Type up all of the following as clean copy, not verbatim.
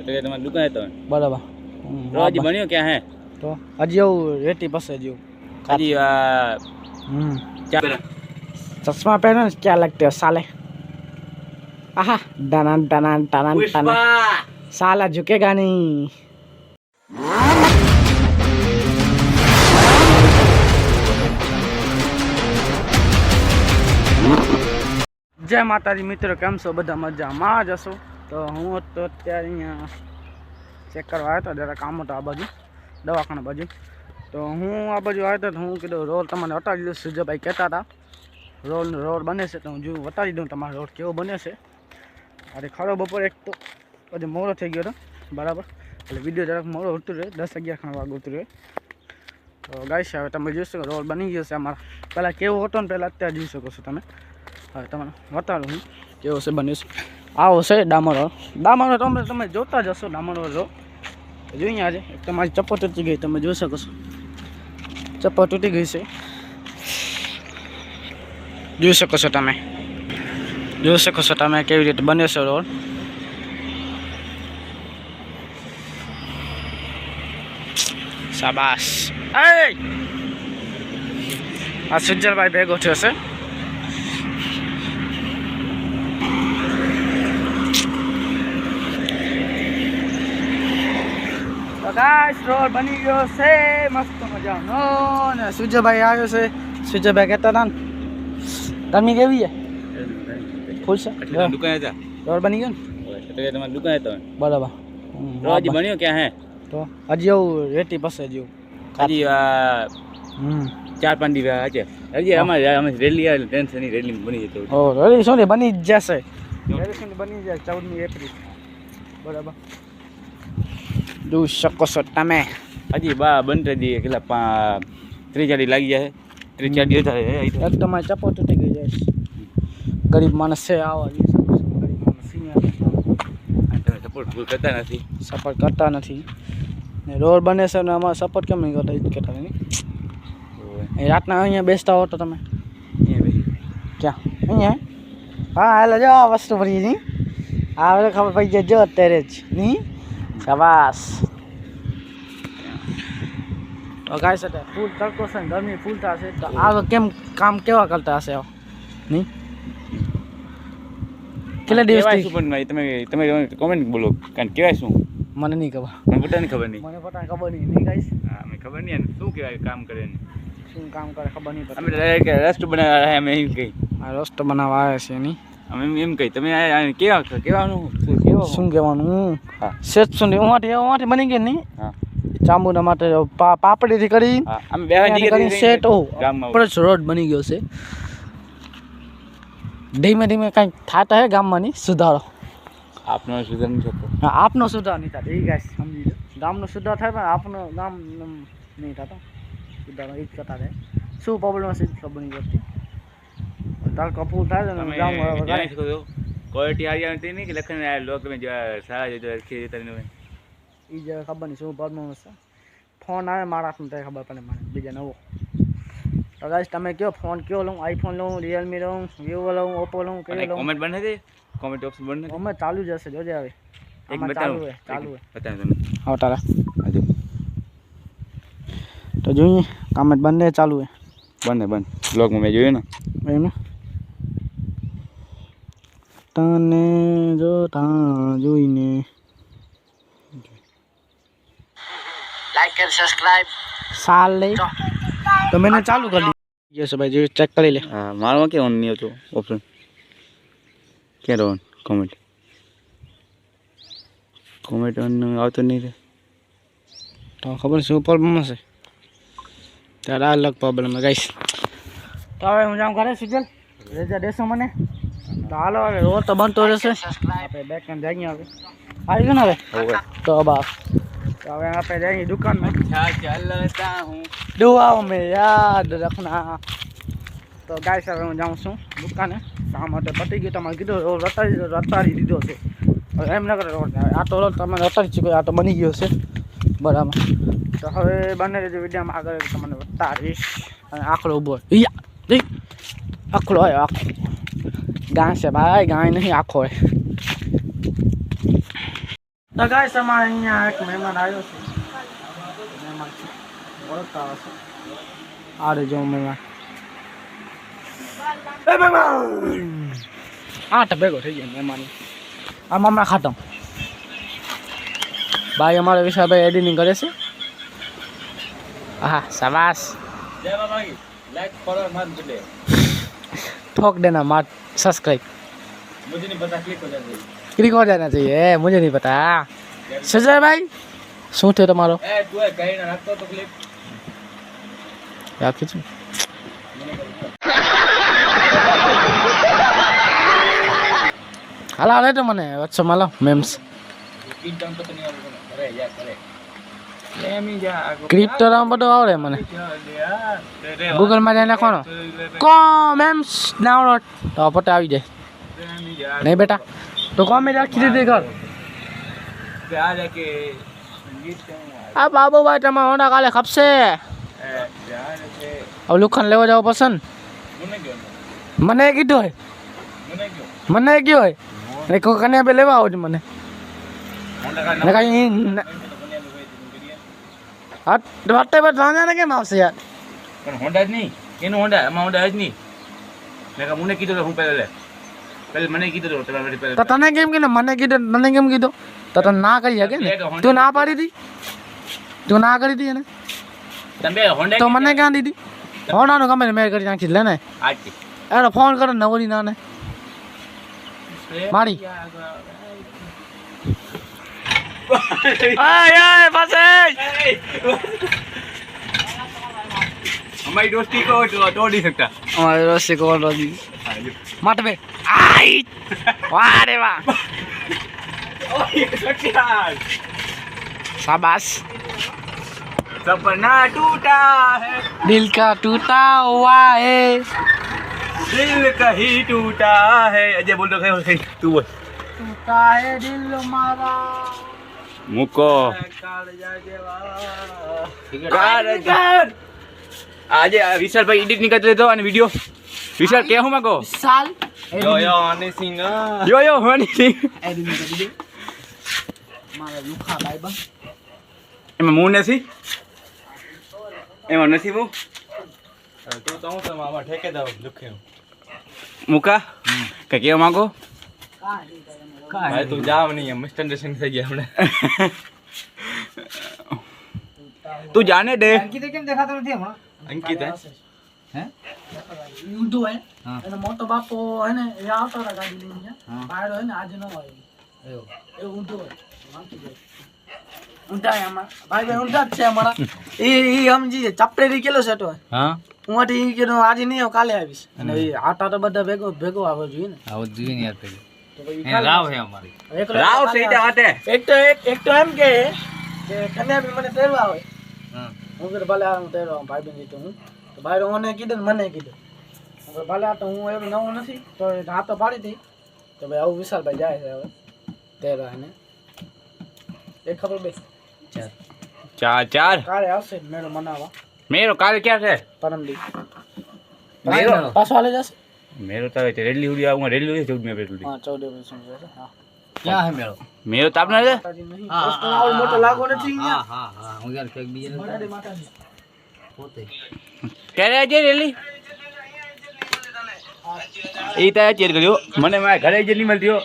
એટલે તમારી દુકાને તમે બરાબર રોજ બન્યો ક્યાં હે તો હજી એવું રેતી પાસે જેવું હજી चश्मा पहनो क्या लगते हो साले आहा डनान डनान डनान डनान साला झुकेगा नहीं जय माताजी मित्रों केम छो बधा मजामां ज हशो तो हूँ तो अत्यारे अहींया चेक करवा आव्यो तो जरा काम हतो आ बाजू दवाखाना बाजू तो हूँ आ बाजू आव्यो तो हूँ कीधुं रोड तमने वटाड़ी दઉં सुजयभाई कहेता था रोड बने से तो हूँ जो वटाड़ी दूँ तमारो रोड केवो बने से अरे खरो बपोर एक तो पछी मोड़ो थई गयो तो बराबर એટલે વિડિયો જરાક મોડો ઉતર્યો 10-11 ખણ વાગે ઉતર્યો તો ગાઈસ હવે તમે જોઈ શકો રોડ બની ગયો છે અમારા પહેલા કેવો હતો ને પહેલા અત્યારે જોઈ શકો છો તમે હવે તમને બતાડું હું કેવો છે બન્યો છે આવો છે ડામર રોડ તમે જોતા જ હશો ડામર રોડ જોઈએ આજે એક તમારી ચપ્પલ તૂટી ગઈ તમે જોઈ શકો છો ચપ્પલ તૂટી ગઈ છે જોઈ શકો છો તમે કેવી રીતે બન્યો છે રોડ શાબાશ આ સુજલભાઈ ભેગો થયો છે તો ગાઈસ રોડ બની ગયો છે મસ્ત મજાનો ને સુજલભાઈ આવ્યો છે સુજલભાઈ કહેતા હતા ને ગરમી કેવી છે ફૂલ છે દુકાને હતા રોડ બની ગયો ને એટલે તમારી દુકાને તમે બરાબર રોજ બન્યો ક્યાં હે તો હજી એવું રેતી પાસે જેવું હજી 4-5 દિવસ છે હજી અમે રેલી આવે ટેન્શન ની રેલી બની જતો ઓ રેલી શું બની જ જશે રેલી શું બની જાય 14મી એપ્રિલ બરાબર જોઈ શકો છો તમે હજી બનતે દી કેટલા 3-4 લાગી જાય 3-4 દિવસ થાય એક તમારી ચપ્પલ તૂટી ગઈ જાય ગરીબ માણસ છે આવા ગરીબ માણસ તમે સપોર્ટ કરતા નથી ને રોડ બને છે ને અમારે સપોર્ટ કેમ નહીં કરતા એ જ કહેતા નહીં રાતના અહીંયા બેસતા હો તો તમે ક્યાં અહીંયા હા હાલે જો આ વસ્તુ ભરી નહીં આ હવે ખબર પડી જાય જો અત્યારે જ નહીં શાબાશ તો ગાય છે ફૂલ તડકો છે ને ગરમી ફૂલ થશે તો આ કેમ કામ કેવા કરતા હશે નહીં કેટલા દિવસથી તમે કોમેન્ટ બોલો કારણ કહેવાય શું મને નહીં ખબર મને પોતાને ખબર નહીં નહીં ગાઈસ હા મને ખબર નહીં શું કહેવાય કામ કરે ને શું કામ કરે ખબર નહીં અમે ડાયરેક્ટ રસ્તો બનાવવા અમે એમ કહી આ રસ્તો બનાવવા આવ્યા છે નહીં અમે એમ કહી તમે કહેવાનું શું કહેવાનું હા સેટ શું હું બની ગઈ નહીં હા ચામુના માટે પાપડીથી કરી અમે બે સેટ રોડ બની ગયો છે ધીમે ધીમે કંઈક થતા હે ગામમાં નહીં સુધારો આપનો સુધાર નહીં થતો હા આપનો સુધાર નહીં થતો એ ગાય સમજી લો ગામનો સુધાર થાય પણ આપનો ગામ નહીં થતો સુધારો એ જ કરતા રહે શું પ્રોબ્લેમ હશે ખબર નહીં પડતી તાર કપૂર થાય ને ગામ ક્વોલિટી આવી આવતી નહીં કે લખન લોક તમે સારા જતો રખી જતા નહીં એ જ ખબર નહીં શું પ્રોબ્લેમ હશે ફોન આવે મારા હાથમાં ત્યારે ખબર પડે મને બીજા નવો તો ગાઈસ તમે કયો ફોન કયો લઉં આઈફોન લઉં રિયલમી લઉં વિવો લઉં ઓપ્પો લઉં કયો લઉં કોમેન્ટ બંધ હતી કોમેન્ટ ઓપ્શન બંધ નથી કોમેન્ટ ચાલુ જ હશે જોજે હવે એક ચાલુ બતાવો હે બતાવો તમે હા તારા હાજો તો જોઈએ કોમેન્ટ બંધ ચાલુ હે બંધ બ્લોગમાં મેં જોયું ને એમ તને જોતા જોઈને લાઈક એન્ડ સબસ્ક્રાઇબ સાલ લે તો मैंने चालू कर दिया है भाई जो चेक कर ले हां मारवा के ऑन नहीं होतो ऑप्शन क्या ऑन कमेंट ऑन આવતો નહીં રે તો ખબર શું પ્રોબ્લેમ હશે ત્યારે અલગ પ્રોબ્લેમ હે ગાઈસ તો હવે હું જાઉં ઘરે સુજલ રેજા દેશો મને તો હાલો હવે રોડ તો બનતો રહેશે આપણે બેક એન્ડ જઈએ હવે આવી ગયો ને હવે તો બસ तो अब यहाँ पे जाएंगे दुकान में चलता हूँ दुआओं में याद रखना तो गाय से मैं जाऊँ छूँ दुकान है शाम માટે પતી ગયું તમારે કીધું રોડ રતાડી દીધો છે હવે એમ ન કરે રોડ આ તો રોડ તમે રતાડી ચૂક્યો આ તો બની ગયો છે બરાબર તો હવે બને રહેજો વિડીયોમાં આગળ તમને બતાવીશ અને આખલો ઊભો આખલો આવ્યો આખો ગાય છે ભાઈ ગાય નહીં આખો હોય તો ગાઈસ અમારે અહીંયા એક મહેમાન આવ્યો છે મહેમાન છે ઓળખતા હશે આ રે જો મહેમાન એ મહેમાન આઠ ભેગો થઈ ગયો મહેમાન આ મામા ખાટમ ભાઈ અમારો વિશાલભાઈ એડિટિંગ કરે છે હા શાબાશ जय बाबा की लाइक फॉलो मत भूले ठोक देना मार सब्सक्राइब मुझे नहीं पता क्लिक हो जाती क्लिक हो जाना चाहिए मुझे नहीं पता सजय भाई શું થયું તમારો ए तू है कहीं ना रखतो तो क्लिक રાખી છું હાલ હાલે તો મને વચ્ચે માલો મેમ્સ कीट डाउन तो नहीं आवड़े अरे यार करे ले मी जा ક્રિપ્ટો રામ બધું આવડે મને ગૂગલ માં જઈને નાખવાનો કો મેમ્સ ડાઉનલોડ તો પટ આવી જાય નહીં બેટા તો કોમે રાખી દીધી ઘર प्यार है के संगीत આ બાબુભાઈ તમે હોંડા કાલે ખપશે प्यार है હવે લુખન લેવા જાવ પસંદ मुने क्यों મને કીધું હોય मुने क्यों મને કયો હોય ને કોઈ કને બે લેવા આવજો મને होंडा का ને કઈ હા વાટે પર જાણે કેમ આવશે યાર પણ હોન્ડા જ નહીં એનું હોન્ડા આમાં હોન્ડા જ નહીં મેં મને કીધું તો હું પહેલે મને કીધું તો તમારે પહેલે તો તને કેમ કીધું મને કીધું તને કેમ કીધું તો તને ના કરી શકે ને તું ના પાડી હતી તું ના કરી હતી એને તમે હોન્ડા તો મને ક્યાં દીધી હોનાનું ગમે મેં કરી નાખી લે ને આજી એનો ફોન કરો નવરી ના ને મારી આય આય પાસે हमारी दोस्ती को तोड़ नहीं सकता અમારે રોસી કોલ રોજી મત બે આઈ વાહ રે વાહ શાબાશ सपना टूटा है दिल का टूटा हुआ है दिल कहीं टूटा है अजय बोल दो कहीं तू बोल टूटा है दिल हमारा मुको આજે વિશાલ ભાઈ એડિટ નહીં કરતો અને વિડિયો વિશાલ કે હું માંગો સાલ યો હની સિંગ યો હની સિંગ એડિટ કરી દે મારા લુખા ભાઈ બન એમાં હું નથી એમાં નથી હું તું તો હું તો આમાં ઠેકે દઉં દુખે મુકા કે કેવા માંગો ભાઈ તું જાવ નહીં મિસઅન્ડરસ્ટેન્ડિંગ થઈ ગયા હમણે તું જાને દે અંકિત કેમ દેખાતો નથી હમણાં અંકિત હે ઊંધો હે એનો મોટો બાપો હે ને એ આવતો હતા ગાડી લઈને બહાર હે ને આજે ન આવ્યો એ ઊંધો હે ઊંધા હે અમાર ભાઈ ઊંધા જ છે અમારા એ સમજી ચપડેરી કેલો સેટો હે હા હું આથી કે આજે નહીં આવ કાલે આવીશ અને એ આટા તો બધા ભેગો આવવો જોઈએ ને આવો જોઈએ ને યાર પેલી તો ભાઈ રાવ હે અમારી રાવ સીધા હાથે એક તો એમ કે કન્યા બી મને તેડવા આવે હું કે ભલે હું તેડવા ભાઈ બેન જીતો હું તો ભાઈ ઓને કીધું ને મને કીધું હું કે ભલે આ તો હું એવું નવું નથી તો હા તો પાડી હતી તો ભાઈ આવું વિશાલભાઈ જાય છે હવે તેડવા એને એક ખબર બે ચાર કાલે આવશે મેળો મનાવવા મેરો કાલે ક્યાં છે પરમદી મેળો? પાછો હાલે જશે મેરો તો રેલી ઉડી આવું રેલી ઉડી 14 મે પેલું હા 14 વર્ષ છે હા ક્યાં હે મેળો? મેરો તો આપના છે માતાજી નહીં પોસ્ટર આવો મોટો લાગો નથી અહીંયા હા હું યાર કઈક બીજે માતાજી માતાજી પોતે ક્યારે આજે રેલી એ તો ચેર કર્યો મને મારા ઘરે જ નહીં મળતી હો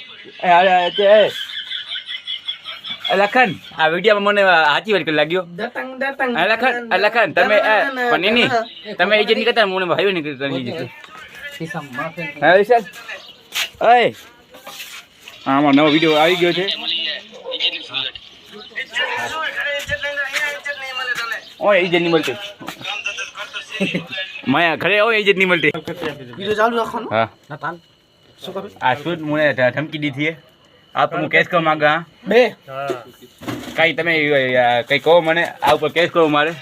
લખન આ વિડીયોમાં મને સાચી વાત કરી લાગ્યો દતંગ દતંગ લખન તમે પણ એની તમે એ જે નહીં કરતા મને ભાઈ નહીં કરતા ખિસ્સામાં માફે હા વિશાલ ઓય આમાં નવો વિડીયો આવી ગયો છે ઓય એ જે નહીં મળતી માયા ઘરે ઓય એ જે નહીં મળતી વિડિયો ચાલુ રાખવાનો હા ના તાન શું કરે આ શું મને ધમકી દીધી છે આપ હું કેસ કરવા માંગા બે કઈ તમે કઈ કહો મને આ ઉપર કેસ કરો મારે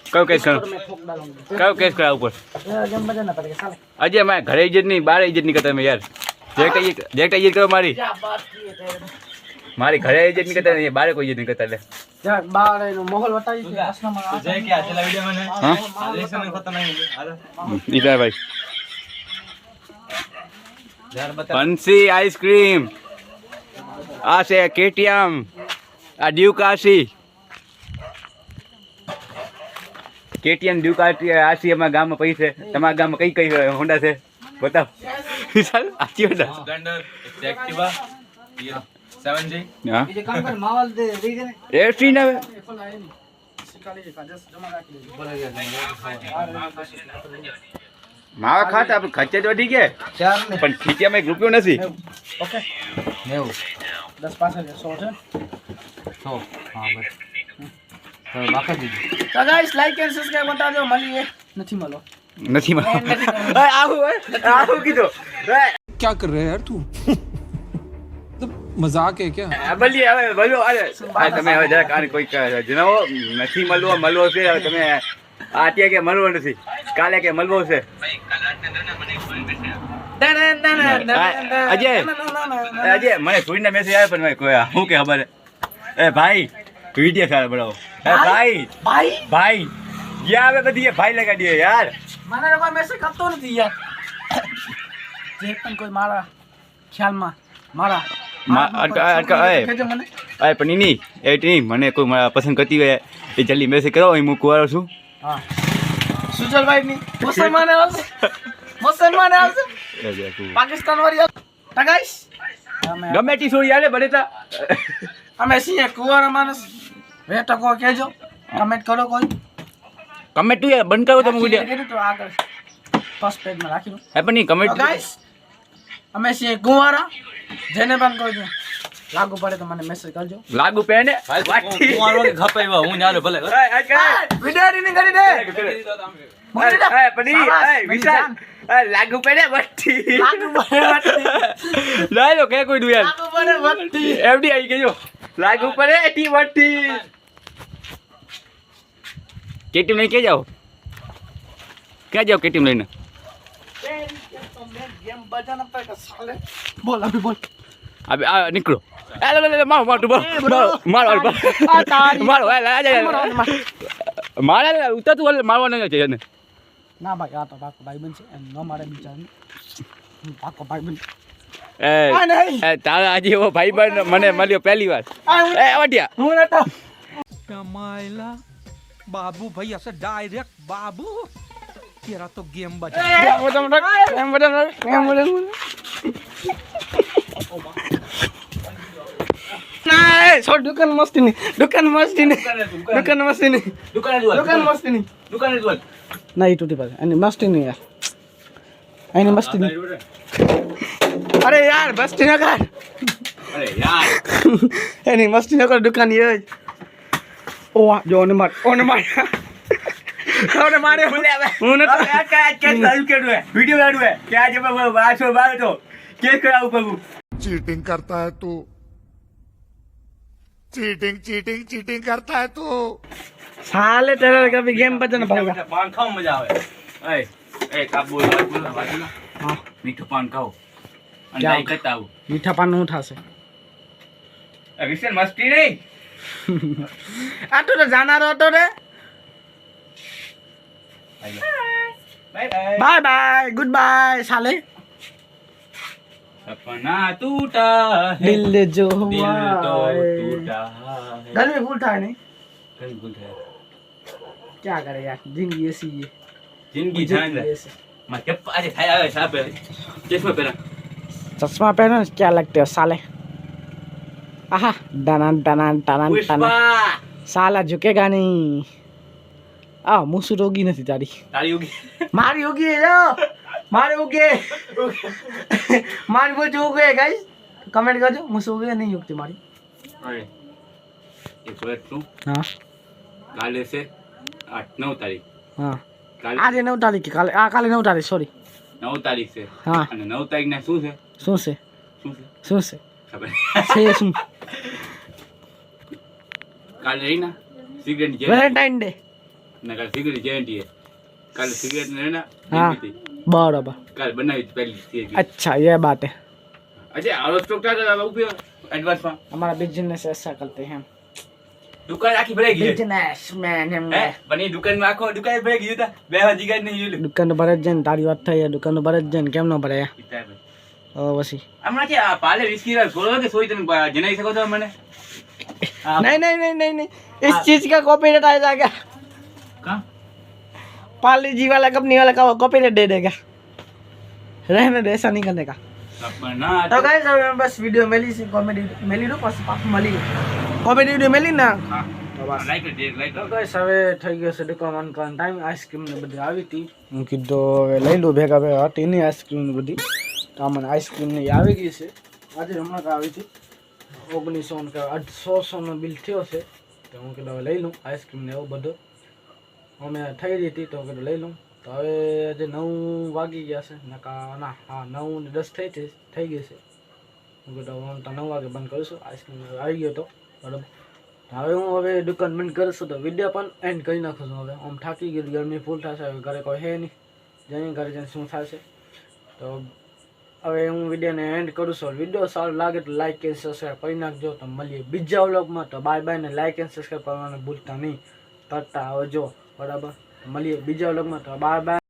કયો કેસ કરો મેં ઠોક ડાલું કયો કેસ કરો આ ઉપર જેમ મજા ના પડે ચાલે અજય મારે ઘરે ઇજ્જત નહીં બાર ઇજ્જત નહીં કરતા તમે યાર જેક ઇજ્જત કરો મારી જા બાત કી તે મારી ઘરે ઇજ્જત નહીં કરતા બારે કોઈ ઇજ્જત નહીં કરતા લે જા બાર એનો માહોલ બતાવી છે આસનામાં જય કે આ છેલ્લા વિડિયો મને હા લેસન ખતમ નહીં હાલો ઈધર ભાઈ યાર બતા બંસી આઈસ્ક્રીમ આ છે કેટીએમ આ ડ્યુક આસી KTM ડ્યુક આસી અમારા ગામમાં પડી છે. તમારા ગામમાં કઈ કઈ હોન્ડા છે બતાવ. વિશાલ આચી હોન્ડા સ્પ્લેન્ડર, એક્ટિવા, 7G. હા ये काम कर मावल दे दी ने એસી ને खोला है नहीं सिकाली का जस्ट जमा रख ले માવા ખાતા આપણે ખર્ચે તો વધી ગયા 4 ने પણ ખીચામાં એક રૂપિયો નથી. ओके 90. 10 पास है 100 है 100. હા બસ. તો બાકી દીધું. तो गाइस लाइक एंड सब्सक्राइब बता दो मलिए નથી મળો નથી આવું કીધું क्या कर रहे हैं यार तू मजाक है क्या બોલીએ હવે બોલો. અરે તમે હવે જરાક આને કોઈ જણાવો. નથી મળવો છે. હવે તમે આટે કે મળવો નથી, કાલે કે મળવો છે. અજય મને છોડીને મેસેજ આવે પણ કોઈ શું કે ખબર એ ભાઈ વિડીયો સારા બનાવો. એ ભાઈ ભાઈ ભાઈ યા આવે બધી ભાઈ લગાડીએ યાર. મને કોઈ મેસેજ કરતો નથી યાર જે પણ કોઈ મારા ખ્યાલમાં મારા કેજો મને. અરે પણ નહીં એ નહીં મને કોઈ પસંદ કરતી હોય એ જલ્દી મેસેજ કરો. હું કુવારો છું. હા સુજલભાઈ ની મુસલમાન આવશે પાકિસ્તાન વાળી આવશે ગાઈસ ગમે તી છોડી આલે બનેતા અમે છીએ કુવારા માણસ વેટો કો કેજો કમેન્ટ કરો કોઈ કમેન્ટ તું યાર બંધ કરો તમે વિડિયો. કીધું તો આગળ ફર્સ્ટ પેજ માં રાખી દો. હે પણ નહીં કમેન્ટ ગાઈસ અમે છીએ કુવારા જેને પણ કોઈ લાગુ પડે તો મને મેસેજ કરજો. લાગુ પેને કુંવારો કે ખપાવ્યા હું ન્યારો ભલે. વિડિયો ની કરી દે લાગુ પેને વટ્ટી લાગુ પડે લાઈ લો કે કોઈ દુ યાર લાગુ પડે વટ્ટી એફડી આવી ગયો. લાગુ પડે ટી વટ્ટી કેટીમ લઈને કે જાઓ ક્યાં જાઓ કેટીમ લઈને. गेम बजाना पड़ेगा साले बोल अभी बोल અબે આ નીકળો. મારો મારો મારો મારો મારો મારા ઉતા તું મારવાનો છે એને. ના ભાઈ આ તો પાકો ભાઈ બન છે એમ ન મારે બિચારાને પાકો ભાઈ બન એ તારા આજે એવો ભાઈબંધ મને મળ્યો પહેલી વાર. એ વટિયા હું નતો कमाइला बाबू भाई ऐसे डायरेक्ट बाबू तेरा तो गेम बचा એમ બધા ના સો દુકાન મસ્તી ની દુકાન મસ્તી ની દુકાન મસ્તી ની દુકાન મસ્તી ની ના ઈ તૂટી પડે એની મસ્તી ની યાર એની મસ્તી ની અરે યાર મસ્તી ન કર અરે યાર એની મસ્તી ન કર દુકાન યે ઓ જો ને માર ઓને માર ઓને મારે હું ન આ કે ચાલુ કેડું હે વિડિયો કાઢું હે કે આજે વાસો બાર તો કેસ કરાવું પગું. चीटिंग करता है तू चीटिंग चीटिंग चीटिंग करता है तू साले तेरा कभी गेम बजाना पड़ेगा પાન ખાવ મજા આવે. એ કાપ બોલ हाँ મીઠું પાન ખાઓ અને क्या? લાઈ કરતા આવું. मीठा पान उठा से વિશેષ મસ્તી નહીં. आ तो जाना रहो तो रे bye bye. Bye bye goodbye साले सपना टूटा है दिल जो दिल हुआ तो है। टूटा है. घर में भूल था नहीं कहीं भूल है. क्या करे यार जिंदगी ऐसी है जिंदगी जान ले. ऐसे मैं क्या आज खाया है साहब चश्मा पहना. चश्मा पहनो क्या लगते हो साले आहा डना डना डना डना पुष्पा साला झुकेगा नहीं आ मुसु रोगी नहीं तारी ताली होगी. मारी होगी है जो मारी होगी मारी बोल जो होगी गाइस कमेंट करજો मुसु होगी नहीं होती मारी अरे एक बात तू हाँ काले से 8-9 तारीख हाँ કાલે આજે 9 તારીખ કાલે આ કાલે 9 તારીખ સોરી 9 તારીખ છે હા અને 9 તારીખ ના શું છે શું છે શું છે શું છે ખબર છે શું કાલે રહી ના સિગરેટ જે વેલેન્ટાઇન ડે ના કાલે સિગરેટ જયંતી છે કાલે સિગરેટ ને ના हाँ बराबर કાલે બનાવી પહેલી છે अच्छा ये बात है અચ્છા આરો સ્ટોક કા ઉપયોગ એડવાન્સ માં हमारा बिजनेस ऐसा करते हैं દુકાન આખી ભરાઈ ગઈ बिजनेस मैन हम હે બની દુકાન માં આખો દુકાન ભરાઈ ગઈ હતા બેવા જીગાડ નહીં યુલું દુકાન ભરે જ ને તારી વાત થઈ દુકાન ભરે જ ને કેમ ન ભરે પછી હમણાં કે આ પાલે 20 કિલો સોળો કે સોઈ તમે જણાવી શકો છો મને नहीं नहीं नहीं नहीं नहीं इस चीज का कॉपीराइट आ जाएगा कहाँ पाली जी वाला कंपनी वाला का कॉपीराइट दे देगा रहने दे ऐसा नहीं करने का ના तो गाइस હવે બસ વિડિયો મેલી છે કોમેડી મેલી દો પછી પાછું મળી કોમેડી વિડિયો મેલી ના તો બસ લાઈક તો ગાઈસ હવે થઈ ગયો છે દુકાન કરવાનો ટાઈમ આઈસ્ક્રીમ ને બધી આવી હતી હું કીધું હવે લઈ લો ભેગા ભેગા હતી નહીં આઈસ્ક્રીમ ને બધી તો મને આઈસ્ક્રીમ ને આવી ગઈ છે આજે હમણાં આવી હતી 1900 કે 800 નો બિલ થયો છે તો હું કીધું હવે લઈ લઉં આઈસ્ક્રીમ ને એવું બધું અમે થઈ રહી હતી તો કીધું લઈ લઉં તો હવે આજે 9 વાગી ગયા છે નકા ના હા 9 ને 10 થઈ ગઈ છે હું કીધું હું તો 9 વાગે બંધ કરીશું આઈસ્ક્રીમ આવી ગયો તો બરાબર હવે હું હવે દુકાન બંધ કરીશું તો વિડીયો પણ એન્ડ કરી નાખું છું હવે આમ થાકી ગયું ગરમી ફૂલ થશે હવે ઘરે કોઈ હે નહીં જઈને ઘરે જઈને શું થશે તો હવે હું વિડીયોને એન્ડ કરું છું વિડીયો સારો લાગે તો લાઈક અને સબસ્ક્રાઈબ કરી નાખજો તો મળીએ બીજા વ્લોગમાં તો બાય બાય ને લાઈક અને સબસ્ક્રાઈબ કરવાનું ભૂલતા નહીં કરતા આવજો બરાબર મળીએ બીજા વ્લોગમાં તો બાય બાય